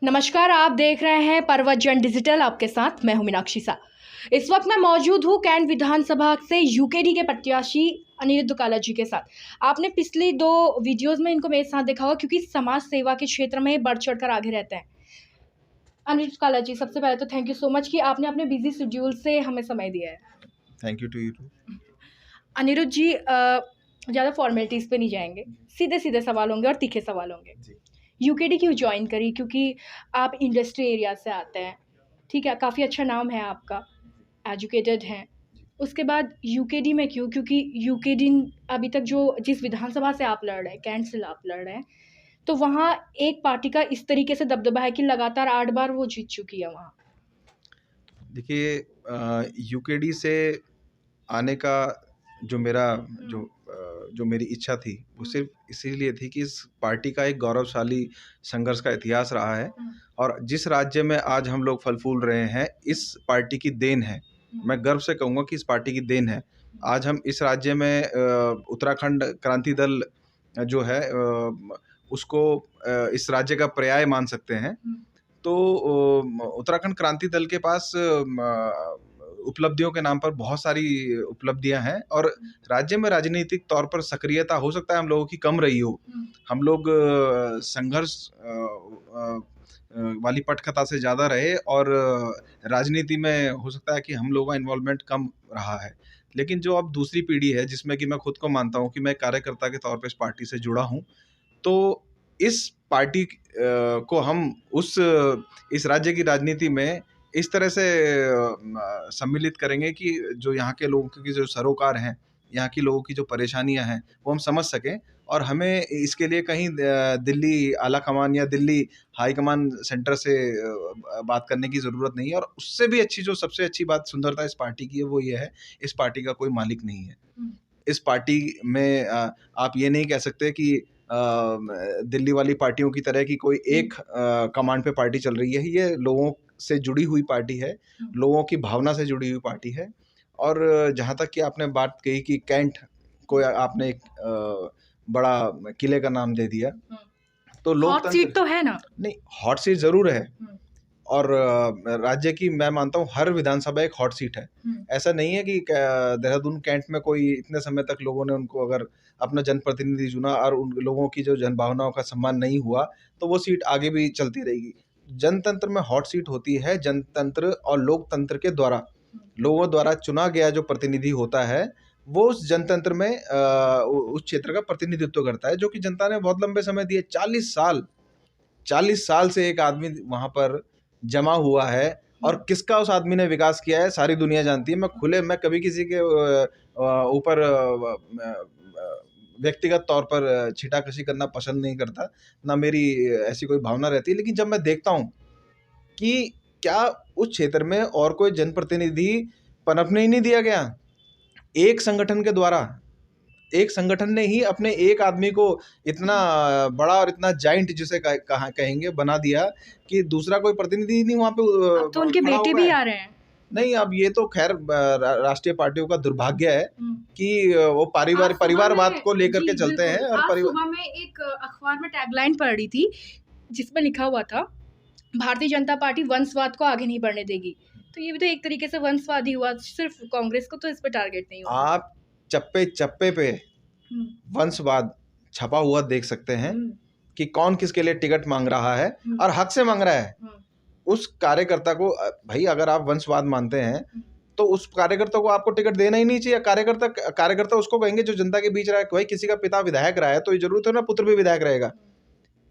नमस्कार, आप देख रहे हैं पर्वत जन डिजिटल। आपके साथ मैं हूं मीनाक्षी सा। इस वक्त मैं मौजूद हूं कैंट विधानसभा से यूकेडी के प्रत्याशी अनिरुद्ध काला जी के साथ। आपने पिछली 2 वीडियोस में इनको मेरे साथ देखा होगा क्योंकि समाज सेवा के क्षेत्र में बढ़ चढ़कर आगे रहते हैं। अनिरुद्ध काला जी, सबसे पहले तो थैंक यू सो मच कि आपने अपने बिजी शेड्यूल से हमें समय दिया है। Thank you to you too. Anirudh ji, ज़्यादा फॉर्मेलिटीज़ पे नहीं जाएंगे, सीधे सीधे सवाल होंगे और तीखे सवाल होंगे। यूकेडी क्यों ज्वाइन करी? क्योंकि आप इंडस्ट्री एरिया से आते हैं, ठीक है, काफ़ी अच्छा नाम है आपका, एजुकेटेड हैं। उसके बाद यूकेडी में क्यों? क्योंकि यूकेडी अभी तक जो जिस विधानसभा से आप लड़ रहे हैं, कैंट से आप लड़ रहे हैं, तो वहाँ एक पार्टी का इस तरीके से दबदबा है कि लगातार 8 बार वो जीत चुकी है वहाँ। देखिए, यूकेडी से आने का जो मेरा जो मेरी इच्छा थी वो सिर्फ इसीलिए थी कि इस पार्टी का एक गौरवशाली संघर्ष का इतिहास रहा है और जिस राज्य में आज हम लोग फल फूल रहे हैं इस पार्टी की देन है। मैं गर्व से कहूँगा कि इस पार्टी की देन है। आज हम इस राज्य में उत्तराखंड क्रांति दल जो है उसको इस राज्य का पर्याय मान सकते हैं। तो उत्तराखंड क्रांति दल के पास उपलब्धियों के नाम पर बहुत सारी उपलब्धियां हैं और राज्य में राजनीतिक तौर पर सक्रियता हो सकता है हम लोगों की कम रही हो। हम लोग संघर्ष वाली पटकथा से ज़्यादा रहे और राजनीति में हो सकता है कि हम लोगों का इन्वॉल्वमेंट कम रहा है। लेकिन जो अब दूसरी पीढ़ी है जिसमें कि मैं खुद को मानता हूँ कि मैं कार्यकर्ता के तौर पर इस पार्टी से जुड़ा हूँ, तो इस पार्टी को हम इस राज्य की राजनीति में इस तरह से सम्मिलित करेंगे कि जो यहाँ के लोगों की जो सरोकार हैं, यहाँ की लोगों की जो परेशानियां हैं वो हम समझ सकें और हमें इसके लिए कहीं दिल्ली आला कमान या दिल्ली हाई कमान सेंटर से बात करने की ज़रूरत नहीं है। और उससे भी अच्छी जो सबसे अच्छी बात सुंदरता इस पार्टी की है वो ये है, इस पार्टी का कोई मालिक नहीं है। इस पार्टी में आप ये नहीं कह सकते कि दिल्ली वाली पार्टियों की तरह की कोई एक कमांड पे पार्टी चल रही है। ये लोगों से जुड़ी हुई पार्टी है, लोगों की भावना से जुड़ी हुई पार्टी है। और जहाँ तक कि आपने बात कही कि कैंट को आपने एक बड़ा किले का नाम दे दिया, तो हॉट सीट तो है ना? नहीं, हॉट सीट जरूर है और राज्य की मैं मानता हूँ हर विधानसभा एक हॉट सीट है। ऐसा नहीं है कि देहरादून कैंट में कोई इतने समय तक लोगों ने उनको अगर अपना जनप्रतिनिधि चुना और उन लोगों की जो जनभावनाओं का सम्मान नहीं हुआ तो वो सीट आगे भी चलती रहेगी। जनतंत्र में हॉट सीट होती है जनतंत्र और लोकतंत्र के द्वारा, लोगों द्वारा चुना गया जो प्रतिनिधि होता है वो उस जनतंत्र में उस क्षेत्र का प्रतिनिधित्व करता है, जो कि जनता ने बहुत लंबे समय दिए। 40 साल से एक आदमी वहां पर जमा हुआ है और किसका उस आदमी ने विकास किया है सारी दुनिया जानती है। मैं कभी किसी के ऊपर व्यक्तिगत तौर पर छिटाकशी करना पसंद नहीं करता, ना मेरी ऐसी कोई भावना रहती है। लेकिन जब मैं देखता हूँ कि क्या उस क्षेत्र में और कोई जनप्रतिनिधि पनपने ही नहीं दिया गया, एक संगठन के द्वारा, एक संगठन ने ही अपने एक आदमी को इतना बड़ा और इतना जाइंट जिसे कहेंगे बना दिया कि दूसरा कोई प्रतिनिधि नहीं वहाँ पे। अब तो उनके बेटे भी आ रहे हैं। नहीं, अब ये तो खैर राष्ट्रीय पार्टियों का दुर्भाग्य है कि वो परिवारवाद को लेकर के चलते हैं। और सुबह में एक अखबार में टैगलाइन पढ़ रही थी जिसमें लिखा हुआ था, भारतीय जनता पार्टी वंशवाद को आगे नहीं बढ़ने देगी। तो ये भी तो एक तरीके से वंशवादी हुआ, सिर्फ कांग्रेस को तो इस पे टारगेट नहीं हुआ। आप चप्पे चप्पे पे वंशवाद छपा हुआ देख सकते हैं कि कौन किसके लिए टिकट मांग रहा है और हक से मांग रहा है। उस कार्यकर्ता को, भाई अगर आप वंशवाद मानते हैं तो उस कार्यकर्ता को आपको टिकट देना ही नहीं चाहिए। कार्यकर्ता उसको कहेंगे जो जनता के बीच रहा है। भाई किसी का पिता विधायक रहा है तो ये जरूरत है ना पुत्र भी विधायक रहेगा।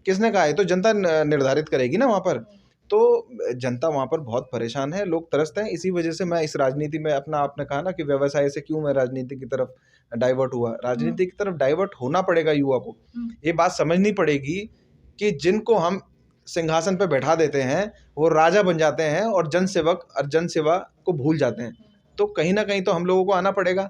किसने कहा है? तो जनता निर्धारित करेगी ना वहां पर। तो जनता वहां पर बहुत परेशान है, लोग तरसते हैं। इसी वजह से मैं इस राजनीति में आपने कहा ना कि व्यवसाय से क्यों मैं राजनीति की तरफ डाइवर्ट हुआ। राजनीति की तरफ डाइवर्ट होना पड़ेगा युवा को। ये बात समझनी पड़ेगी कि जिनको हम सिंहासन पे बैठा देते हैं वो राजा बन जाते हैं और जनसेवक और जनसेवा को भूल जाते हैं। तो कहीं ना कहीं तो हम लोगों को आना पड़ेगा।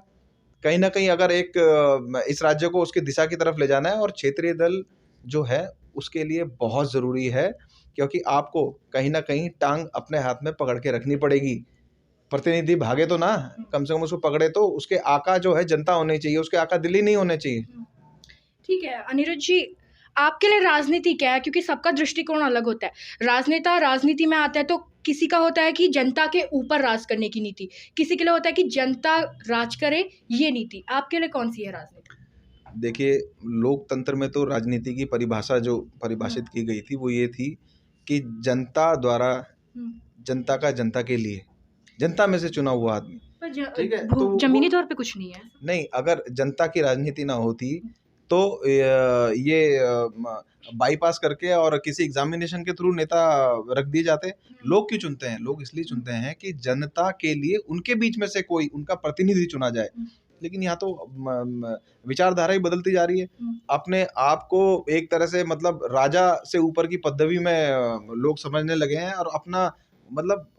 कहीं ना कहीं अगर इस राज्य को उसकी दिशा की तरफ ले जाना है और क्षेत्रीय दल जो है उसके लिए बहुत ज़रूरी है, क्योंकि आपको कहीं ना कहीं टांग अपने हाथ में पकड़ के रखनी पड़ेगी। प्रतिनिधि भागे तो ना, कम से कम उसको पकड़े तो। उसके आका जो है जनता होनी चाहिए, उसके आका दिल्ली नहीं होने चाहिए। ठीक है अनिरुद्ध जी, आपके लिए राजनीति क्या है? क्योंकि सबका दृष्टिकोण अलग होता है। राजनेता राजनीति में आता है तो किसी का होता है कि जनता के ऊपर राज करने की नीति, किसी के लिए होता है कि जनता राज करे, ये नीति। आपके लिए कौन-सी है राजनीति? देखिए, लोकतंत्र में तो राजनीति की परिभाषा जो परिभाषित की गई थी वो ये थी कि जनता द्वारा, जनता का जनता के लिए, जनता में से चुना हुआ आदमी, ठीक है। तो जमीनी तौर पे कुछ नहीं है। नहीं, अगर जनता की राजनीति ना होती तो ये बाईपास करके और किसी एग्जामिनेशन के थ्रू नेता रख दिए जाते। लोग क्यों चुनते हैं? लोग इसलिए चुनते हैं कि जनता के लिए उनके बीच में से कोई उनका प्रतिनिधि चुना जाए। लेकिन यहाँ तो विचारधारा ही बदलती जा रही है। अपने आप को एक तरह से मतलब राजा से ऊपर की पदवी में लोग समझने लगे हैं और अपना मतलब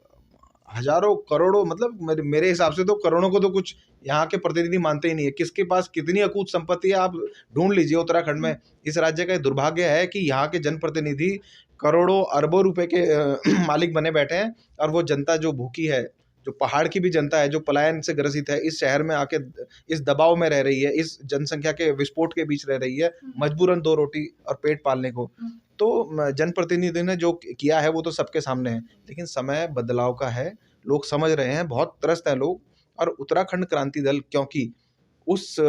हजारों करोड़ों, मतलब मेरे हिसाब से तो करोड़ों को तो कुछ यहाँ के प्रतिनिधि मानते ही नहीं है। किसके पास कितनी अकूत संपत्ति है आप ढूंढ लीजिए उत्तराखंड में। इस राज्य का दुर्भाग्य है कि यहाँ के जनप्रतिनिधि करोड़ों अरबों रुपए के मालिक बने बैठे हैं और वो जनता जो भूखी है, जो पहाड़ की भी जनता है, जो पलायन से ग्रसित है, इस शहर में आके इस दबाव में रह रही है, इस जनसंख्या के विस्फोट के बीच रह रही है, मजबूरन 2 रोटी और पेट पालने को। तो जनप्रतिनिधि ने जो किया है वो तो सबके सामने है, लेकिन समय बदलाव का है। लोग समझ रहे हैं, बहुत त्रस्त हैं लोग। और उत्तराखंड क्रांति दल क्योंकि उस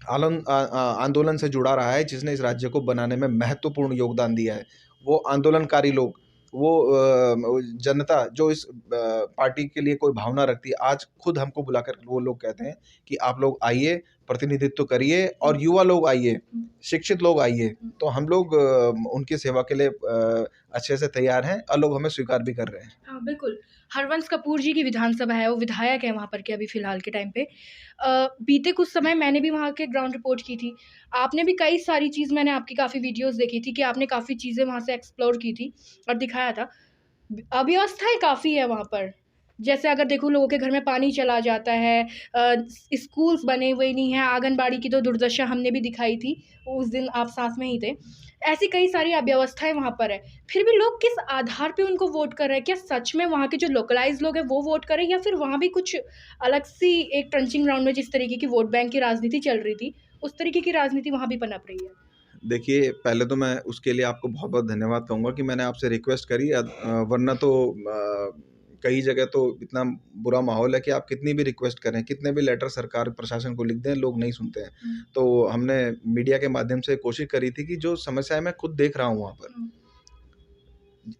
आंदोलन से जुड़ा रहा है जिसने इस राज्य को बनाने में महत्वपूर्ण योगदान दिया है। वो आंदोलनकारी लोग, वो जनता जो इस पार्टी के लिए कोई भावना रखती है, आज खुद हमको बुलाकर वो लोग कहते हैं कि आप लोग आइए, प्रतिनिधित्व करिए, और युवा लोग आइए, शिक्षित लोग आइए। तो हम लोग उनकी सेवा के लिए अच्छे से तैयार हैं और लोग हमें स्वीकार भी कर रहे हैं। हाँ, बिल्कुल। हरवंश कपूर जी की विधानसभा है, वो विधायक है वहाँ पर के अभी फ़िलहाल के टाइम पे। बीते कुछ समय मैंने भी वहाँ के ग्राउंड रिपोर्ट की थी। आपने भी कई सारी चीज़, मैंने आपकी काफ़ी वीडियोज़ देखी थी कि आपने काफ़ी चीज़ें वहाँ से एक्सप्लोर की थी और दिखाया था। अव्यवस्थाएँ काफ़ी है वहाँ पर। जैसे अगर देखो, लोगों के घर में पानी चला जाता है, स्कूल्स बने हुए नहीं हैं, आंगनबाड़ी की तो दुर्दशा हमने भी दिखाई थी, उस दिन आप साथ में ही थे। ऐसी कई सारी अव्यवस्थाएँ वहाँ पर है। फिर भी लोग किस आधार पे उनको वोट कर रहे हैं? क्या सच में वहाँ के जो लोकलाइज़ लोग हैं वो वोट कर रहे हैं, या फिर वहाँ भी कुछ अलग सी एक ट्रंचिंग ग्राउंड में जिस तरीके की वोट बैंक की राजनीति चल रही थी, उस तरीके की राजनीति वहाँ भी पनप रही है? देखिए, पहले तो मैं उसके लिए आपको बहुत-बहुत धन्यवाद कहूँगा कि मैंने आपसे रिक्वेस्ट करी, वरना तो कई जगह तो इतना बुरा माहौल है कि आप कितनी भी रिक्वेस्ट करें, कितने भी लेटर सरकार प्रशासन को लिख दें, लोग नहीं सुनते हैं। तो हमने मीडिया के माध्यम से कोशिश करी थी कि जो समस्याएँ मैं खुद देख रहा हूँ वहाँ पर,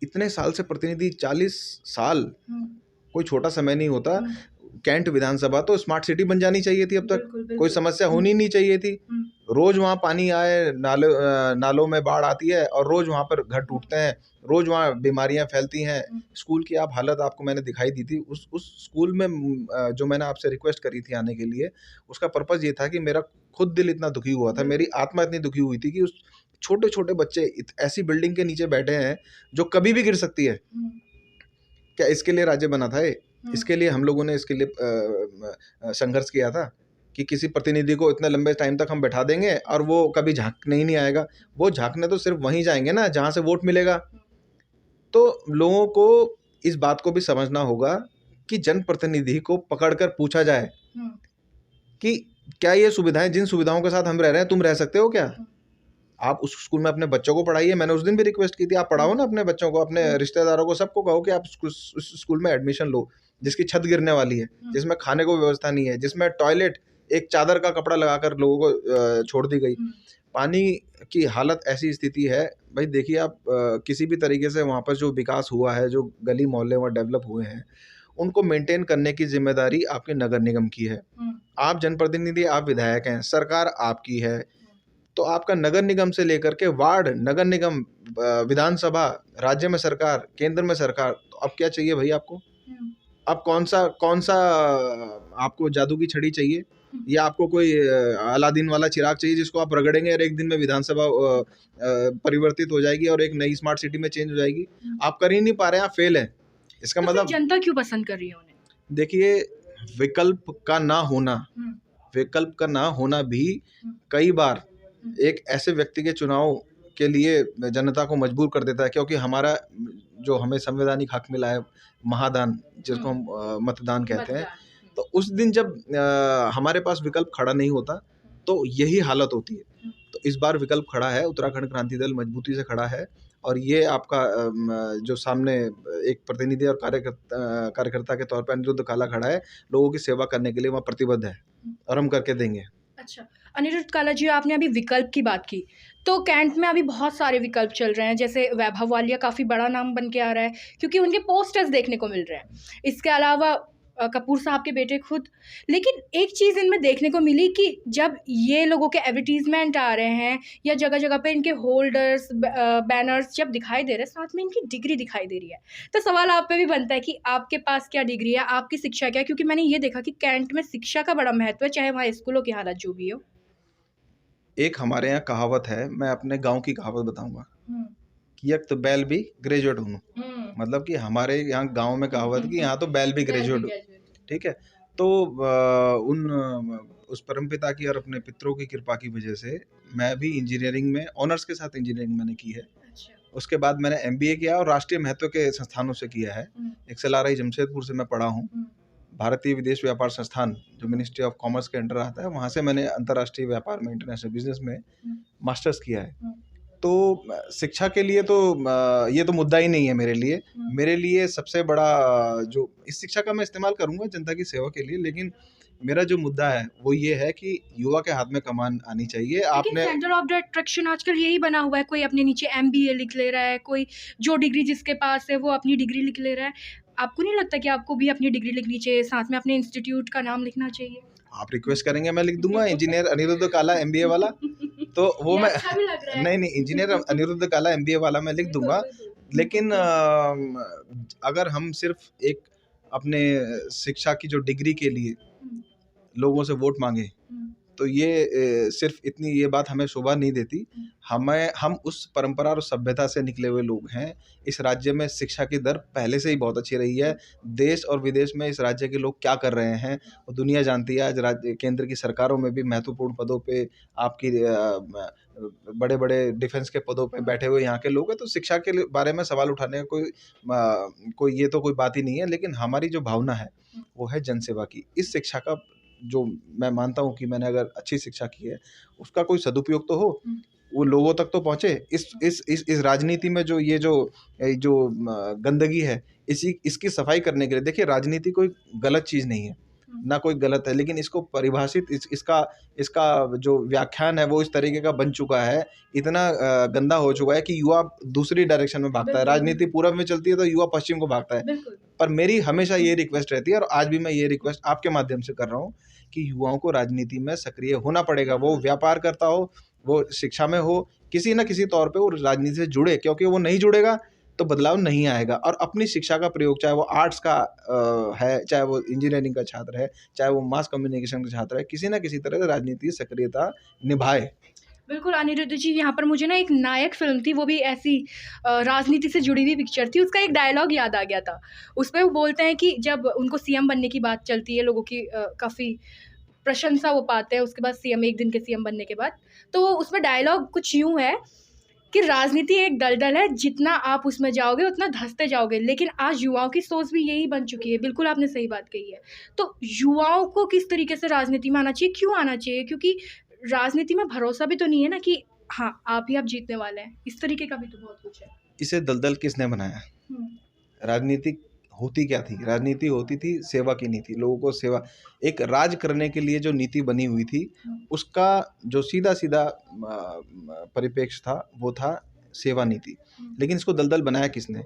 इतने साल से प्रतिनिधि, 40 साल कोई छोटा समय नहीं होता। कैंट विधानसभा तो स्मार्ट सिटी बन जानी चाहिए थी अब तक। बिल्कुल। कोई समस्या होनी नहीं चाहिए थी। रोज वहाँ पानी आए, नालों में बाढ़ आती है और रोज वहाँ पर घर टूटते हैं, रोज वहाँ बीमारियाँ फैलती हैं। स्कूल की आप हालत आपको मैंने दिखाई दी थी। उस स्कूल में जो मैंने आपसे रिक्वेस्ट करी थी आने के लिए, उसका पर्पज़ ये था कि मेरा खुद दिल इतना दुखी हुआ था, मेरी आत्मा इतनी दुखी हुई थी कि उस छोटे-छोटे बच्चे ऐसी बिल्डिंग के नीचे बैठे हैं जो कभी भी गिर सकती है। क्या इसके लिए राज्य बना था ये? इसके लिए हम लोगों ने इसके लिए संघर्ष किया था कि किसी प्रतिनिधि को इतने लंबे टाइम तक हम बैठा देंगे और वो कभी झांकने ही नहीं आएगा। वो झांकने तो सिर्फ वहीं जाएंगे ना जहाँ से वोट मिलेगा। तो लोगों को इस बात को भी समझना होगा कि जनप्रतिनिधि को पकड़कर पूछा जाए कि क्या ये सुविधाएं, जिन सुविधाओं के साथ हम रह रहे हैं, तुम रह सकते हो क्या? आप उस स्कूल में अपने बच्चों को पढ़ाइए। मैंने उस दिन भी रिक्वेस्ट की थी, आप पढ़ाओ ना अपने बच्चों को, अपने रिश्तेदारों को, सबको कहो कि आप उस स्कूल में एडमिशन लो जिसकी छत गिरने वाली है, जिसमें खाने को व्यवस्था नहीं है, जिसमें टॉयलेट एक चादर का कपड़ा लगाकर लोगों को छोड़ दी गई। पानी की हालत ऐसी स्थिति है भाई, देखिए आप किसी भी तरीके से वहाँ पर जो विकास हुआ है, जो गली मोहल्ले वहाँ डेवलप हुए हैं, उनको मेंटेन करने की जिम्मेदारी आपके नगर निगम की है। आप जनप्रतिनिधि, आप विधायक हैं, सरकार आपकी है, तो आपका नगर निगम से लेकर के वार्ड, नगर निगम, विधानसभा, राज्य में सरकार, केंद्र में सरकार, तो अब क्या चाहिए भाई आपको? अब कौन सा आपको जादू की छड़ी चाहिए, या आपको कोई अलादीन वाला चिराग चाहिए जिसको आप रगड़ेंगे और एक दिन में विधानसभा परिवर्तित हो जाएगी और एक नई स्मार्ट सिटी में चेंज हो जाएगी? आप कर ही नहीं पा रहे हैं, आप फेल हैं। इसका मतलब जनता क्यों पसंद कर रही है उन्हें? देखिए, विकल्प का ना होना भी कई बार एक ऐसे व्यक्ति के चुनाव के लिए जनता को मजबूर कर देता है, क्योंकि हमारा जो हमें संवैधानिक हक मिला है, महादान, जिसको हम मतदान कहते हैं, तो उस दिन जब हमारे पास विकल्प खड़ा नहीं होता तो यही हालत होती है। तो इस बार विकल्प खड़ा है, उत्तराखंड क्रांति दल मजबूती से खड़ा है और ये आपका जो सामने एक प्रतिनिधि और कार्यकर्ता के तौर पर अनिरुद्ध काला खड़ा है, लोगों की सेवा करने के लिए वह प्रतिबद्ध है और हम करके देंगे। अच्छा, अनिरुद्ध काला जी, आपने अभी विकल्प की बात की, तो कैंट में अभी बहुत सारे विकल्प चल रहे हैं, जैसे वैभव वालिया काफ़ी बड़ा नाम बन के आ रहा है क्योंकि उनके पोस्टर्स देखने को मिल रहे हैं। इसके अलावा कपूर साहब के बेटे खुद। लेकिन एक चीज़ इनमें देखने को मिली कि जब ये लोगों के एडवर्टीजमेंट आ रहे हैं या जगह जगह पे इनके होल्डर्स, बैनर्स जब दिखाई दे रहे हैं, साथ में इनकी डिग्री दिखाई दे रही है, तो सवाल आप पे भी बनता है कि आपके पास क्या डिग्री है, आपकी शिक्षा क्या है? क्योंकि मैंने ये देखा कि कैंट में शिक्षा का बड़ा महत्व है, चाहे वहाँ स्कूलों की हालत जो भी हो। एक हमारे यहाँ कहावत है, मैं अपने गांव की कहावत बताऊंगा कि यक तो बैल भी ग्रेजुएट हूँ। मतलब कि हमारे यहाँ गांव में कहावत कि यहाँ तो बैल भी ग्रेजुएट हो, ठीक है। तो उस परमपिता की और अपने पितरों की कृपा की वजह से मैं भी इंजीनियरिंग में ऑनर्स के साथ इंजीनियरिंग मैंने की है। उसके बाद मैंने MBA किया और राष्ट्रीय महत्व के संस्थानों से किया है। XLRI जमशेदपुर से मैं पढ़ा हूँ। भारतीय विदेश व्यापार संस्थान जो मिनिस्ट्री ऑफ कॉमर्स के अंडर आता है, वहाँ से मैंने अंतर्राष्ट्रीय व्यापार में, इंटरनेशनल बिजनेस में मास्टर्स किया है। तो शिक्षा के लिए तो ये तो मुद्दा ही नहीं है मेरे लिए। मेरे लिए सबसे बड़ा जो इस शिक्षा का मैं इस्तेमाल करूँगा जनता की सेवा के लिए, लेकिन मेरा जो मुद्दा है वो ये है कि युवा के हाथ में कमान आनी चाहिए। आपने सेंटर ऑफ द अट्रैक्शन आजकल यही बना हुआ है, कोई अपने नीचे MBA लिख ले रहा है, कोई जो डिग्री जिसके पास है वो अपनी डिग्री लिख ले रहा है। आपको नहीं लगता कि आपको भी अपनी डिग्री लिखनी चाहिए, साथ में अपने इंस्टीट्यूट का नाम लिखना चाहिए? आप रिक्वेस्ट करेंगे मैं लिख दूंगा, इंजीनियर अनिरुद्ध काला MBA वाला। तो वो मैं अच्छा भी लग रहा है। नहीं, इंजीनियर अनिरुद्ध काला MBA वाला मैं लिख दूंगा। लेकिन अगर हम सिर्फ एक अपने शिक्षा की जो डिग्री के लिए लोगों से वोट मांगे तो ये सिर्फ इतनी ये बात हमें शोभा नहीं देती। हम उस परंपरा और सभ्यता से निकले हुए लोग हैं। इस राज्य में शिक्षा की दर पहले से ही बहुत अच्छी रही है। देश और विदेश में इस राज्य के लोग क्या कर रहे हैं वो दुनिया जानती है। आज राज्य केंद्र की सरकारों में भी महत्वपूर्ण पदों पे आपकी बड़े बड़े डिफेंस के पदों पे बैठे हुए यहाँ के लोग हैं। तो शिक्षा के बारे में सवाल उठाने का कोई ये तो कोई बात ही नहीं है। लेकिन हमारी जो भावना है वो है जनसेवा की। इस शिक्षा का जो मैं मानता हूँ कि मैंने अगर अच्छी शिक्षा की है उसका कोई सदुपयोग तो हो, वो लोगों तक तो पहुँचे। इस राजनीति में जो गंदगी है इसकी सफाई करने के लिए, देखिए राजनीति कोई गलत चीज़ नहीं है, ना कोई गलत है, लेकिन इसको परिभाषित इसका जो व्याख्यान है वो इस तरीके का बन चुका है, इतना गंदा हो चुका है कि युवा दूसरी डायरेक्शन में भागता है। राजनीति पूरब में चलती है तो युवा पश्चिम को भागता है। पर मेरी हमेशा ये रिक्वेस्ट रहती है और आज भी मैं ये रिक्वेस्ट आपके माध्यम से कर रहा हूँ कि युवाओं को राजनीति में सक्रिय होना पड़ेगा। वो व्यापार करता हो, वो शिक्षा में हो, किसी न किसी तौर पे वो राजनीति से जुड़े, क्योंकि वो नहीं जुड़ेगा तो बदलाव नहीं आएगा। और अपनी शिक्षा का प्रयोग, चाहे वो आर्ट्स का है, चाहे वो इंजीनियरिंग का छात्र है, चाहे वो मास कम्युनिकेशन का छात्र है, किसी न किसी तरह से राजनीति सक्रियता निभाए। बिल्कुल अनिरुद्ध जी, यहाँ पर मुझे ना एक नायक फिल्म थी, वो भी ऐसी राजनीति से जुड़ी हुई पिक्चर थी। उसका एक डायलॉग याद आ गया था। उसमें वो बोलते हैं कि जब उनको CM बनने की बात चलती है, लोगों की काफ़ी प्रशंसा वो पाते हैं उसके बाद CM, एक दिन के CM बनने के बाद, तो उसमें डायलॉग कुछ यूँ है कि राजनीति एक दलदल है, जितना आप उसमें जाओगे उतना धंसते जाओगे। लेकिन आज युवाओं की सोच भी यही बन चुकी है। बिल्कुल आपने सही बात कही है। तो युवाओं को किस तरीके से राजनीति में आना चाहिए, क्यों आना चाहिए? क्योंकि राजनीति में भरोसा भी तो नहीं है ना कि हाँ आप जीतने वाले हैं। इस तरीके का भी तो बहुत कुछ है। इसे दलदल किसने बनाया? राजनीति होती क्या थी? राजनीति होती थी सेवा की नीति, लोगों को सेवा, एक राज करने के लिए जो नीति बनी हुई थी उसका जो सीधा सीधा परिप्रेक्ष्य था वो था सेवा नीति। लेकिन इसको दलदल बनाया किसने?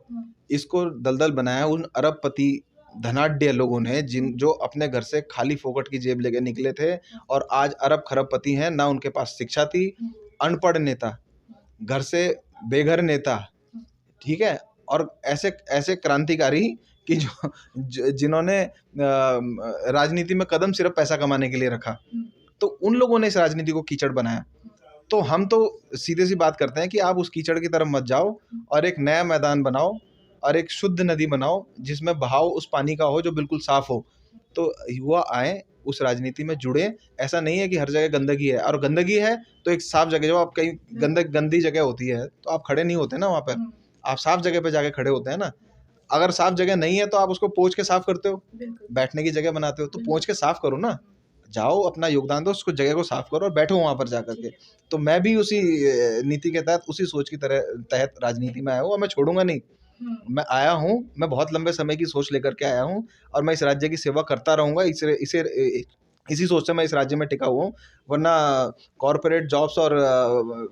इसको दलदल बनाया उन अरबपति धनाढ्य लोगों ने जो अपने घर से खाली फोकट की जेब लेके निकले थे और आज अरब खरबपति हैं। ना उनके पास शिक्षा थी, अनपढ़ नेता, घर से बेघर नेता, ठीक है, और ऐसे क्रांतिकारी कि जिन्होंने राजनीति में कदम सिर्फ पैसा कमाने के लिए रखा, तो उन लोगों ने इस राजनीति को कीचड़ बनाया। तो हम तो सीधे सी बात करते हैं कि आप उस कीचड़ की तरफ मत जाओ और एक नया मैदान बनाओ और एक शुद्ध नदी बनाओ जिसमें बहाव उस पानी का हो जो बिल्कुल साफ हो। तो युवा आए, उस राजनीति में जुड़े। ऐसा नहीं है कि हर जगह गंदगी है, और गंदगी है तो एक साफ जगह, जब आप कहीं गंदी जगह होती है तो आप खड़े नहीं होते ना वहाँ पर, आप साफ जगह पे जाके खड़े होते हैं ना। अगर साफ जगह नहीं है तो आप उसको पोंछ के साफ करते हो, बैठने की जगह बनाते हो, तो पोंछ के साफ करो ना। जाओ अपना योगदान दो, उसको जगह को साफ करो और बैठो वहां पर जाकर के। तो मैं भी उसी नीति के तहत, उसी सोच की तहत राजनीति में आया हूँ और मैं छोड़ूंगा नहीं। मैं आया हूँ, मैं बहुत लंबे समय की सोच लेकर के आया हूँ और मैं इस राज्य की सेवा करता रहूंगा। इसी सोच से मैं इस राज्य में टिका हुआ हूँ, वरना कॉर्पोरेट जॉब्स और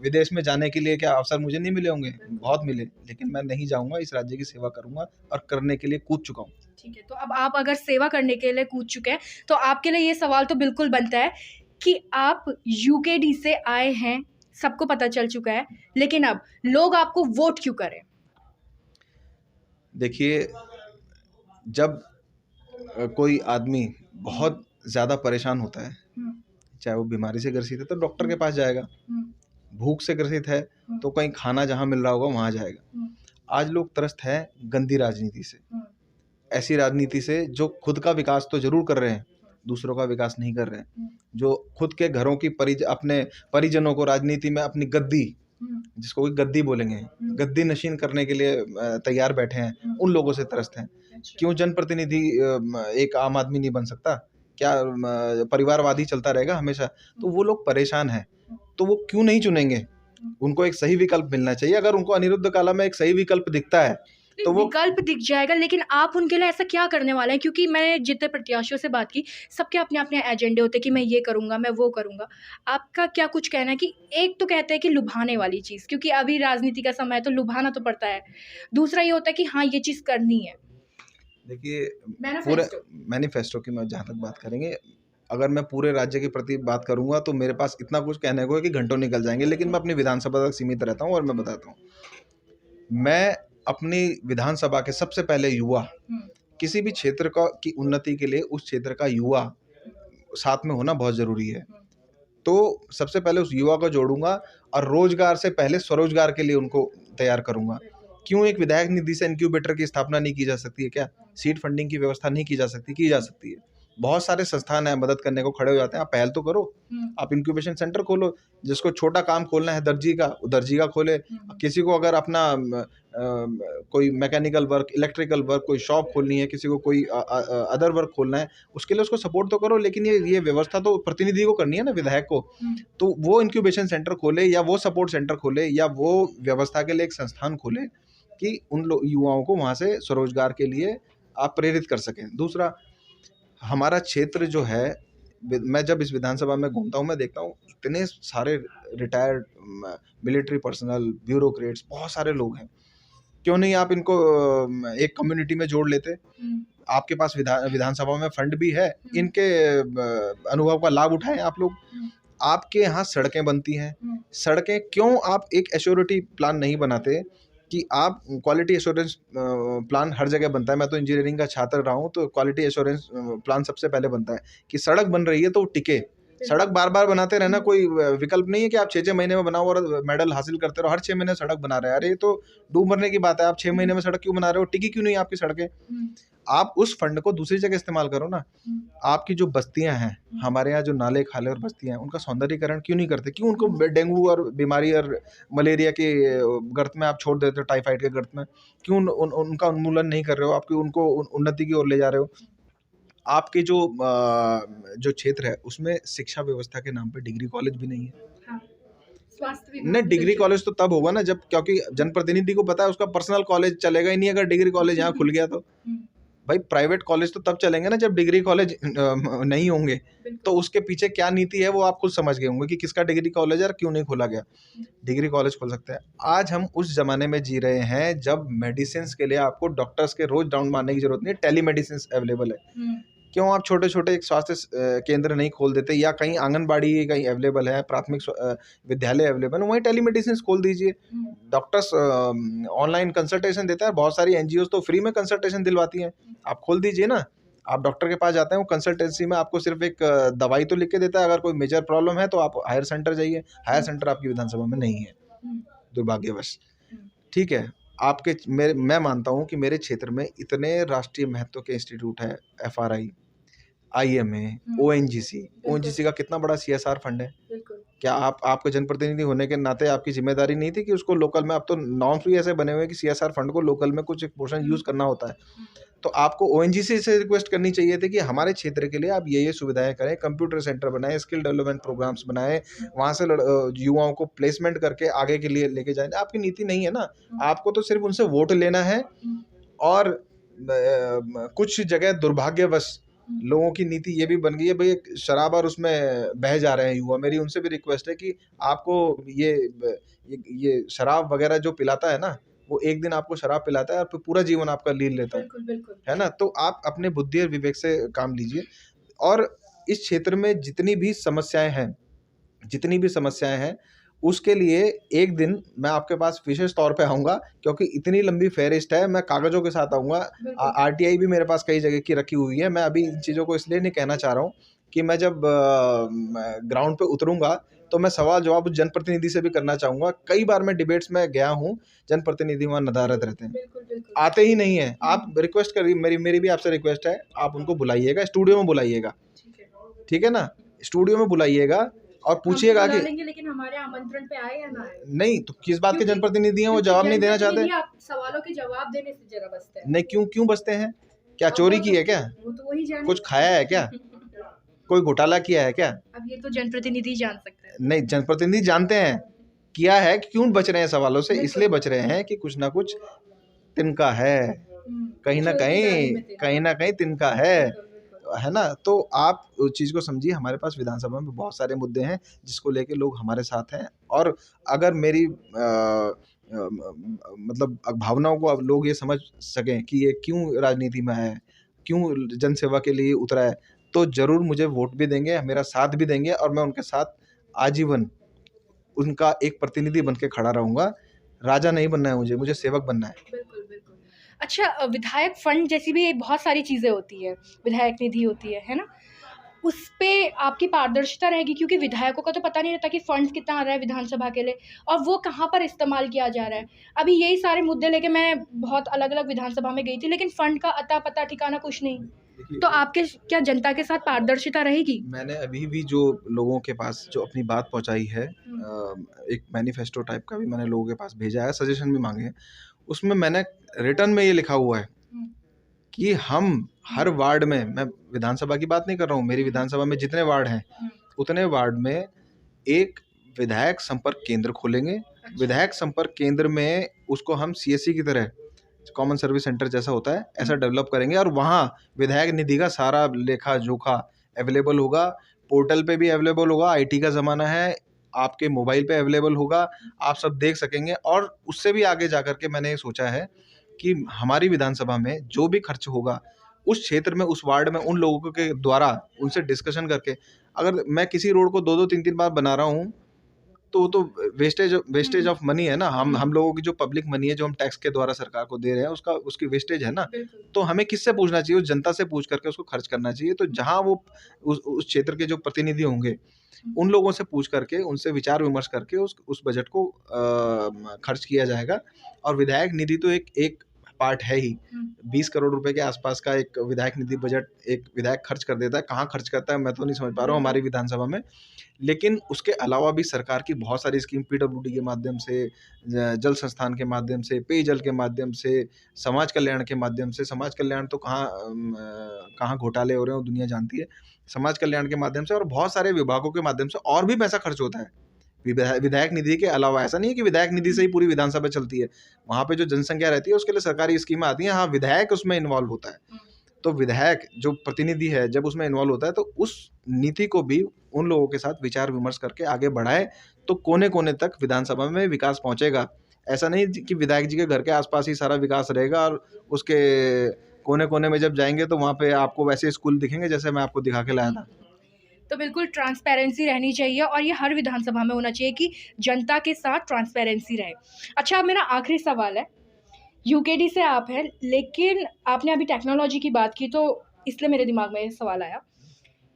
विदेश में जाने के लिए क्या अवसर मुझे नहीं मिले होंगे, बहुत मिले, लेकिन मैं नहीं जाऊंगा, इस राज्य की सेवा करूंगा और करने के लिए कूद चुका हूँ। ठीक है, तो अब आप अगर सेवा करने के लिए कूद चुके हैं तो आपके लिए ये सवाल तो बिल्कुल बनता है कि आप यूकेडी से आए हैं, सबको पता चल चुका है, लेकिन अब लोग आपको वोट क्यों करें? देखिए, जब कोई आदमी बहुत ज़्यादा परेशान होता है, चाहे वो बीमारी से ग्रसित है तो डॉक्टर के पास जाएगा, भूख से ग्रसित है तो कहीं खाना जहाँ मिल रहा होगा वहाँ जाएगा। आज लोग त्रस्त हैं गंदी राजनीति से, ऐसी राजनीति से जो खुद का विकास तो जरूर कर रहे हैं, दूसरों का विकास नहीं कर रहे हैं, जो खुद के घरों की अपने परिजनों को राजनीति में अपनी गद्दी, जिसको कोई गद्दी बोलेंगे, गद्दी नशीन करने के लिए तैयार बैठे हैं, उन लोगों से त्रस्त हैं। क्यों जनप्रतिनिधि एक आम आदमी नहीं बन सकता? क्या परिवारवादी चलता रहेगा हमेशा? तो वो लोग परेशान हैं, तो वो क्यों नहीं चुनेंगे? उनको एक सही विकल्प मिलना चाहिए। अगर उनको अनिरुद्ध काला में एक सही विकल्प दिखता है तो वो विकल्प दिख जाएगा, लेकिन आप उनके लिए ऐसा क्या करने वाले हैं? क्योंकि मैंने जितने प्रत्याशियों से बात की, सबके अपने अपने एजेंडे होते हैं कि मैं ये करूंगा, मैं वो करूंगा। आपका क्या कुछ कहना है? कि एक तो कहते हैं कि लुभाने वाली चीज़, क्योंकि अभी राजनीति का समय है तो लुभाना तो पड़ता है। दूसरा ये होता है कि हाँ, ये चीज़ करनी है। देखिए, पूरे मैनिफेस्टो की मैं जहाँ तक बात करेंगे, अगर मैं पूरे राज्य के प्रति बात करूंगा तो मेरे पास इतना कुछ कहने को है कि घंटों निकल जाएंगे, लेकिन मैं अपनी विधानसभा तक सीमित रहता हूँ और मैं बताता हूँ। मैं अपनी विधानसभा के सबसे पहले युवा, किसी भी क्षेत्र की उन्नति के लिए उस क्षेत्र का युवा साथ में होना बहुत जरूरी है। तो सबसे पहले उस युवा को जोड़ूंगा और रोजगार से पहले स्वरोजगार के लिए उनको तैयार करूंगा। क्यों एक विधायक निधि से इंक्यूबेटर की स्थापना नहीं की जा सकती है? क्या सीड फंडिंग की व्यवस्था नहीं की जा सकती? की जा सकती है। बहुत सारे संस्थान है मदद करने को खड़े हो जाते हैं, आप पहल तो करो, आप इंक्यूबेशन सेंटर खोलो। जिसको छोटा काम खोलना है दर्जी का, वो दर्जी का खोले। किसी को अगर अपना कोई मैकेनिकल वर्क, इलेक्ट्रिकल वर्क, कोई शॉप खोलनी है, किसी को कोई अदर वर्क खोलना है, उसके लिए उसको सपोर्ट तो करो, लेकिन ये व्यवस्था तो प्रतिनिधि को करनी है ना, विधायक को। तो वो इंक्यूबेशन सेंटर खोले या वो सपोर्ट सेंटर खोले या वो व्यवस्था के लिए एक संस्थान खोले कि उन युवाओं को वहाँ से स्वरोजगार के लिए आप प्रेरित कर सकें। दूसरा, हमारा क्षेत्र जो है, मैं जब इस विधानसभा में घूमता हूँ मैं देखता हूँ इतने सारे रिटायर्ड मिलिट्री पर्सनल, ब्यूरोक्रेट्स, बहुत सारे लोग हैं। क्यों नहीं आप इनको एक कम्युनिटी में जोड़ लेते? आपके पास विधानसभा में फंड भी है, इनके अनुभव का लाभ उठाएं आप लोग। आपके यहाँ सड़कें बनती हैं, सड़कें क्यों आप एक एश्योरिटी प्लान नहीं बनाते कि आप क्वालिटी एश्योरेंस प्लान हर जगह बनता है। मैं तो इंजीनियरिंग का छात्र रहा हूँ, तो क्वालिटी एश्योरेंस प्लान सबसे पहले बनता है कि सड़क बन रही है तो टिके। सड़क बार बार बनाते रहना कोई विकल्प नहीं है कि आप 6-6 महीने में बनाओ और मेडल हासिल करते रहो। हर 6 महीने सड़क बना रहे हैं, अरे ये तो डूब मरने की बात है। आप 6 महीने में सड़क क्यों बना रहे हो? टिकी क्यों नहीं आपकी सड़कें? आप उस फंड को दूसरी जगह इस्तेमाल करो ना। आपकी जो बस्तियां हैं, हमारे यहाँ जो नाले खाले और बस्तियां हैं, उनका सौंदर्यीकरण क्यों नहीं करते? क्यों उनको डेंगू और बीमारी और मलेरिया के गर्त में आप छोड़ देते हो, टाइफाइड के गर्त में? क्यों उनका उन्मूलन नहीं कर रहे हो? आपकी उनको उन्नति की ओर ले जा रहे हो। आपके जो क्षेत्र है उसमें शिक्षा व्यवस्था के नाम पे डिग्री कॉलेज भी नहीं है। नहीं, डिग्री कॉलेज तो तब होगा ना जब, क्योंकि जनप्रतिनिधि को पता है उसका पर्सनल कॉलेज चलेगा ही नहीं अगर डिग्री कॉलेज यहाँ खुल गया तो। भाई प्राइवेट कॉलेज तो तब चलेंगे ना जब डिग्री कॉलेज नहीं होंगे। तो उसके पीछे क्या नीति है वो आप खुद समझ गए होंगे कि किसका डिग्री कॉलेज है और क्यों नहीं खोला गया। डिग्री कॉलेज खोल सकते हैं। आज हम उस जमाने में जी रहे हैं जब मेडिसिन के लिए आपको डॉक्टर्स के रोज राउंड मारने की जरूरत नहीं है, टेलीमेडिसिन अवेलेबल है। क्यों आप छोटे छोटे एक स्वास्थ्य केंद्र नहीं खोल देते, या कहीं आंगनबाड़ी कहीं अवेलेबल है, प्राथमिक विद्यालय अवेलेबल है, वहीं टेलीमेडिसिन खोल दीजिए। डॉक्टर्स ऑनलाइन कंसल्टेशन देता है, बहुत सारी एनजीओ तो फ्री में कंसल्टेशन दिलवाती हैं, आप खोल दीजिए ना। आप डॉक्टर के पास जाते हैं, वो कंसल्टेंसी में आपको सिर्फ एक दवाई तो लिख के देता है, अगर कोई मेजर प्रॉब्लम है तो आप हायर सेंटर जाइए। हायर सेंटर आपकी विधानसभा में नहीं है, दुर्भाग्यवश। ठीक है, मैं मानता हूँ कि मेरे क्षेत्र में इतने राष्ट्रीय महत्व के इंस्टीट्यूट है, FRI, IMA, ONGC का कितना बड़ा CSR फंड है। क्या आपके जनप्रतिनिधि होने के नाते आपकी जिम्मेदारी नहीं थी कि उसको लोकल में, अब तो नॉर्म्स भी ऐसे बने हुए हैं कि सीएसआर फंड को लोकल में कुछ एक पोर्शन यूज़ करना होता है, तो आपको ओएनजीसी से रिक्वेस्ट करनी चाहिए थी कि हमारे क्षेत्र के लिए आप ये सुविधाएं करें, कंप्यूटर सेंटर बनाएं, स्किल डेवलपमेंट प्रोग्राम्स बनाएं, वहाँ से युवाओं को प्लेसमेंट करके आगे के लिए लेके जाएं। आपकी नीति नहीं है ना, आपको तो सिर्फ उनसे वोट लेना है। और कुछ जगह दुर्भाग्यवश लोगों की नीति ये भी बन गई है, भाई शराब और उसमें बह जा रहे हैं युवा। मेरी उनसे भी रिक्वेस्ट है कि आपको ये शराब वगैरह जो पिलाता है ना, वो एक दिन आपको शराब पिलाता है और फिर पूरा जीवन आपका लील लेता है। बिल्कुल बिल्कुल। है ना, तो आप अपने बुद्धि और विवेक से काम लीजिए। और इस क्षेत्र में जितनी भी समस्याएं हैं उसके लिए एक दिन मैं आपके पास विशेष तौर पे आऊँगा, क्योंकि इतनी लंबी फेहरिस्त है, मैं कागज़ों के साथ आऊँगा। आरटीआई भी मेरे पास कई जगह की रखी हुई है। मैं अभी इन चीज़ों को इसलिए नहीं कहना चाह रहा हूँ कि मैं जब ग्राउंड पे उतरूँगा तो मैं सवाल जवाब उस जनप्रतिनिधि से भी करना चाहूँगा। कई बार मैं डिबेट्स में गया हूँ, जनप्रतिनिधि वहाँ नदारद रहते हैं, आते ही नहीं है। आप रिक्वेस्ट करिए, मेरी भी आपसे रिक्वेस्ट है, आप उनको बुलाइएगा, स्टूडियो में बुलाइएगा, ठीक है ना, स्टूडियो में बुलाइएगा और पूछिएगा कि लेकिन हमारे आमंत्रण पे आए या ना आए। नहीं तो किस बात के जनप्रतिनिधि हैं, वो जवाब नहीं देना चाहते। आप सवालों के जवाब देने से जरा बचते हैं। नहीं, क्यों बचते हैं? क्या चोरी की है क्या? वो तो वही जाने। कुछ खाया है क्या? कोई घोटाला किया है क्या? अब ये तो जनप्रतिनिधि जान सकते हैं। नहीं, जनप्रतिनिधि जानते हैं किया है। क्यों बच रहे हैं सवालों से? इसलिए बच रहे हैं कि कुछ ना कुछ तिनका है, कहीं ना कहीं तिनका है ना। तो आप उस चीज़ को समझिए, हमारे पास विधानसभा में बहुत सारे मुद्दे हैं जिसको लेके लोग हमारे साथ हैं। और अगर मेरी मतलब भावनाओं को अब लोग ये समझ सकें कि ये क्यों राजनीति में है, क्यों जनसेवा के लिए उतरा है, तो ज़रूर मुझे वोट भी देंगे, मेरा साथ भी देंगे और मैं उनके साथ आजीवन उनका एक प्रतिनिधि बन के खड़ा रहूँगा। राजा नहीं बनना है मुझे सेवक बनना है। बिल्कुल बिल्कुल। अच्छा, विधायक फंड जैसी भी बहुत सारी चीज़ें होती है, विधायक निधि होती है ना, उस पे आपकी पारदर्शिता रहेगी, क्योंकि विधायकों का तो पता नहीं रहता कि फंड्स कितना आ रहा है विधानसभा के लिए और वो कहाँ पर इस्तेमाल किया जा रहा है। अभी यही सारे मुद्दे लेके मैं बहुत अलग अलग विधानसभा में गई थी, लेकिन फंड का अता पता ठिकाना कुछ नहीं। तो आपके क्या जनता के साथ पारदर्शिता रहेगी? मैंने अभी भी जो लोगों के पास जो अपनी बात पहुंचाई है, एक मैनिफेस्टो टाइप का भी मैंने लोगों के पास भेजा है, सजेशन भी मांगे हैं। उसमें मैंने रिटर्न में ये लिखा हुआ है कि हम हर वार्ड में, मैं विधानसभा की बात नहीं कर रहा हूँ, मेरी विधानसभा में जितने वार्ड हैं उतने वार्ड में एक विधायक संपर्क केंद्र खोलेंगे। विधायक संपर्क केंद्र में उसको हम सीएससी की तरह, कॉमन सर्विस सेंटर जैसा होता है, ऐसा डेवलप करेंगे और वहाँ विधायक निधि का सारा लेखा जोखा अवेलेबल होगा। पोर्टल पे भी अवेलेबल होगा, आईटी का ज़माना है, आपके मोबाइल पे अवेलेबल होगा, आप सब देख सकेंगे। और उससे भी आगे जाकर के मैंने ये सोचा है कि हमारी विधानसभा में जो भी खर्च होगा उस क्षेत्र में, उस वार्ड में, उन लोगों के द्वारा उनसे डिस्कशन करके, अगर मैं किसी रोड को 2-3 बार बना रहा हूँ तो वो तो वेस्टेज ऑफ मनी है ना। हम लोगों की जो पब्लिक मनी है जो हम टैक्स के द्वारा सरकार को दे रहे हैं, उसकी वेस्टेज है ना। तो हमें किससे पूछना चाहिए? उस जनता से पूछ करके उसको खर्च करना चाहिए। तो जहाँ वो उस क्षेत्र के जो प्रतिनिधि होंगे उन लोगों से पूछ करके, उनसे विचार विमर्श करके उस बजट को खर्च किया जाएगा। और विधायक निधि तो एक पार्ट है ही। 20 करोड़ रुपए के आसपास का एक विधायक निधि बजट एक विधायक खर्च कर देता है। कहाँ खर्च करता है मैं तो नहीं समझ पा रहा हूँ हमारी विधानसभा में। लेकिन उसके अलावा भी सरकार की बहुत सारी स्कीम, पीडब्ल्यूडी के माध्यम से, जल संस्थान के माध्यम से, पेयजल के माध्यम से, समाज कल्याण के माध्यम से। समाज कल्याण तो कहाँ घोटाले हो रहे हैं वो दुनिया जानती है। समाज कल्याण के माध्यम से और बहुत सारे विभागों के माध्यम से और भी पैसा खर्च होता है विधायक निधि के अलावा। ऐसा नहीं है कि विधायक निधि से ही पूरी विधानसभा चलती है। वहाँ पे जो जनसंख्या रहती है उसके लिए सरकारी स्कीमें आती हैं। हाँ, विधायक उसमें इन्वॉल्व होता है। तो विधायक जो प्रतिनिधि है जब उसमें इन्वॉल्व होता है तो उस नीति को भी उन लोगों के साथ विचार विमर्श करके आगे बढ़ाए तो कोने कोने तक विधानसभा में विकास पहुंचेगा। ऐसा नहीं कि विधायक जी के घर के आसपास ही सारा विकास रहेगा और उसके कोने कोने में जब जाएंगे तो वहाँ पे आपको वैसे स्कूल दिखेंगे जैसे मैं आपको दिखा के लाया था। तो बिल्कुल ट्रांसपेरेंसी रहनी चाहिए और ये हर विधानसभा में होना चाहिए कि जनता के साथ ट्रांसपेरेंसी रहे। अच्छा, अब मेरा आखिरी सवाल है, यूकेडी से आप हैं, लेकिन आपने अभी टेक्नोलॉजी की बात की तो इसलिए मेरे दिमाग में ये सवाल आया,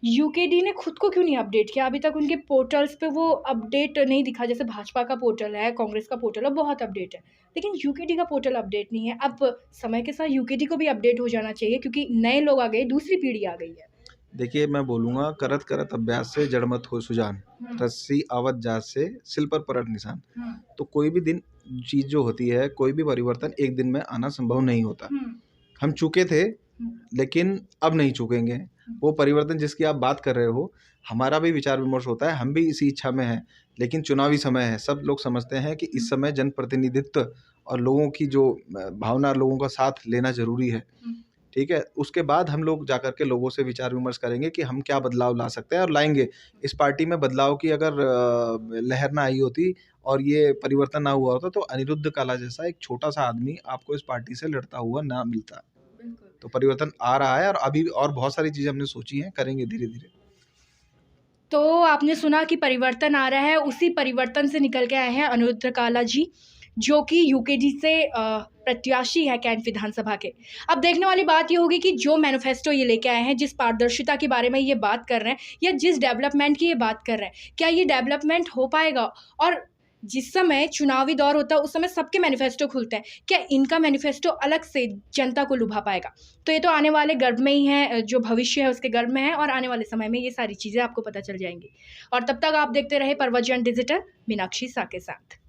यूकेडी ने खुद को क्यों नहीं अपडेट किया? अभी तक उनके पोर्टल्स पे वो अपडेट नहीं दिखा। जैसे भाजपा का पोर्टल है, कांग्रेस का पोर्टल है, बहुत अपडेट है, लेकिन यूकेडी का पोर्टल अपडेट नहीं है। अब समय के साथ यूकेडी को भी अपडेट हो जाना चाहिए क्योंकि नए लोग आ गए, दूसरी पीढ़ी आ गई है। देखिए, मैं बोलूँगा, करत करत अभ्यास से जड़ मत हो सुजान, रस्सी आवत जात से सिल पर पड़त निशान। तो कोई भी दिन चीज़ जो होती है, कोई भी परिवर्तन एक दिन में आना संभव नहीं होता। हम चूके थे, लेकिन अब नहीं चूकेंगे। वो परिवर्तन जिसकी आप बात कर रहे हो, हमारा भी विचार विमर्श होता है, हम भी इसी इच्छा में हैं, लेकिन चुनावी समय है। सब लोग समझते हैं कि इस समय जनप्रतिनिधित्व और लोगों की जो भावना, लोगों का साथ लेना ज़रूरी है। ठीक है? उसके बाद हम लोग जाकर के लोगों से विचार विमर्श करेंगे कि हम क्या बदलाव ला सकते हैं और लाएँगे। इस पार्टी में बदलाव की अगर लहर ना आई होती और ये परिवर्तन ना हुआ होता, तो अनिरुद्ध काला जैसा एक छोटा-सा आदमी आपको इस पार्टी से लड़ता हुआ ना मिलता। तो परिवर्तन आ रहा है और अभी और बहुत सारी चीज़ें हमने सोची हैं, करेंगे धीरे-धीरे। तो आपने सुना कि परिवर्तन आ रहा है, उसी परिवर्तन से निकल के आए हैं अनिरुद्ध काला जी, जो कि यूकेडी से प्रत्याशी है कैंट विधानसभा के। अब देखने वाली बात ये होगी कि जो मैनिफेस्टो ये लेके आए हैं, जिस पारदर्शिता के बारे में ये बात कर रहे हैं या जिस डेवलपमेंट की ये बात कर रहे हैं, क्या ये डेवलपमेंट हो पाएगा? और जिस समय चुनावी दौर होता है, उस समय सबके मैनिफेस्टो खुलते हैं, क्या इनका मैनिफेस्टो अलग से जनता को लुभा पाएगा? तो ये तो आने वाले गर्भ में ही है, जो भविष्य है उसके गर्भ में है और आने वाले समय में ये सारी चीज़ें आपको पता चल जाएँगी। और तब तक आप देखते रहे प्रवचन डिजिटल, मीनाक्षी सा के साथ।